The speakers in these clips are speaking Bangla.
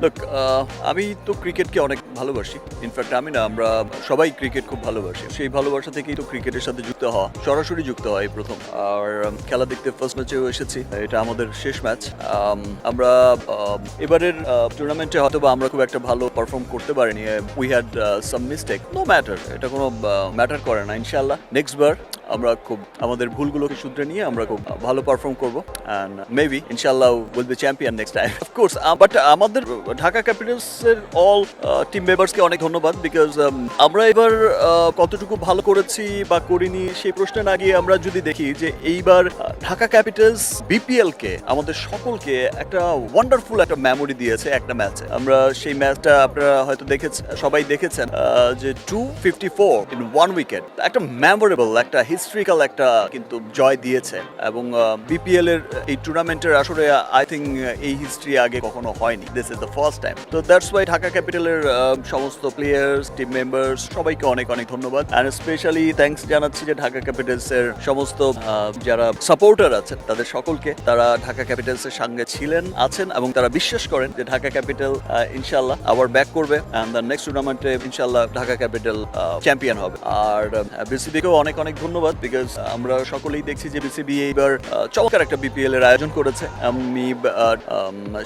লুক, আমি তো ক্রিকেটকে অনেক ভালোবাসি। ইনফ্যাক্ট আমি না, আমরা সবাই ক্রিকেট খুব ভালোবাসি। সেই ভালোবাসা থেকেই তো ক্রিকেটের সাথে যুক্ত হওয়া, সরাসরি যুক্ত হওয়া এই প্রথম। আর খেলা দেখতে ফার্স্ট ম্যাচেও এসেছি, এটা আমাদের শেষ ম্যাচ। আমরা এবারের টুর্নামেন্টে হয়তো বা আমরা খুব একটা ভালো পারফর্ম করতে পারিনি। We had some mistake, no matter, এটা কোনো ম্যাটার করে না। ইনশাল্লাহ নেক্সট বার আমরা খুব আমাদের ভুলগুলোকে শুধরে নিয়ে আমরা খুব ভালো পারফর্ম করবো, অ্যান্ড মেবি ইনশাল্লাহ will be champion next time of course. But আমাদের ঢাকা ক্যাপিটালসের অল টিম মেম্বার্সকে অনেক ধন্যবাদ, বিকজ আমরা এবার কতটুকু ভালো করেছি বা করিনি সেই প্রশ্নে না গিয়ে আমরা যদি দেখি যে এইবার ঢাকা ক্যাপিটালস বিপিএল কে আমাদের সকলকে একটা ওয়ান্ডারফুল একটা মেমোরি দিয়েছে একটা ম্যাচে। আমরা সেই ম্যাচটা আপনারা হয়তো সবাই দেখেছেন, যে 254 ইন 1 উইকেট, একটা মেমোরেবল, একটা হিস্ট্রিক্যাল একটা কিন্তু জয় দিয়েছে। এবং বিপিএল এর এই টুর্নামেন্টের আসলে আই থিঙ্ক এই হিস্ট্রি আগে কখনো হয়নি, this is the first time. তো দ্যাটস ওয়াই ঢাকা ক্যাপিটালের সমস্ত প্লেয়ার্স, টিম মেম্বার্স সবাইকে অনেক অনেক ধন্যবাদ, অ্যান্ড স্পেশালি থ্যাঙ্কস জানাচ্ছি যে ঢাকা ক্যাপিটালস এর সমস্ত যারা সাপোর্টার আছেন তাদের সকলকে। তারা ঢাকা ক্যাপিটালস এর সঙ্গে আছেন এবং তারা বিশ্বাস করেন যে ঢাকা ক্যাপিটাল ইনশাল্লাহ আবার ব্যাক করবে, অ্যান্ড দ্য নেক্সট টুর্নামেন্টে ইনশাল্লাহ ঢাকা ক্যাপিটাল চ্যাম্পিয়ন হবে। আর বিসিবিকেও অনেক অনেক ধন্যবাদ, বিকজ আমরা সকলেই দেখছি যে বিসিবি এইবার চমৎকার একটা বিপিএল এর আয়োজন করেছে। আমি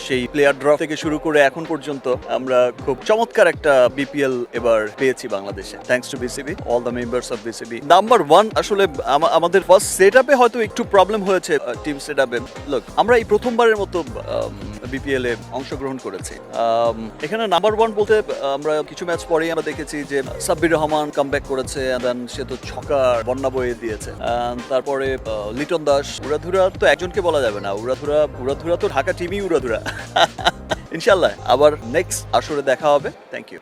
সেই প্লেয়ার ড্র থেকে শুরু করে এখন পর্যন্ত আমরা খুব চমৎকার একটা বিপিএল এবার পেয়েছি বাংলাদেশে, thanks to BCB, all the members of BCB. Number 1 আসলে আমাদের ফার্স্ট সেট আপে হয়তো একটু প্রবলেম হয়েছে, টিম সেট আপে। লোক, আমরা এই প্রথমবারের মতো বিপিএল এ অংশগ্রহণ করেছি। এখানে নাম্বার 1 বলতে আমরা কিছু ম্যাচ পরেই আমরা দেখেছি যে সাব্বির রহমান কামব্যাক করেছে, দেন সে তো ছক্কার বন্যা বয়ে দিয়েছে। তারপরে লিটন দাস, উড়াধুরা তো একজনকে বলা যাবে না, উড়াধুরা তো ঢাকা টিমই উড়াধুরা। ইনশাল্লাহ আবার নেক্সট আসরে দেখা হবে। Thank you.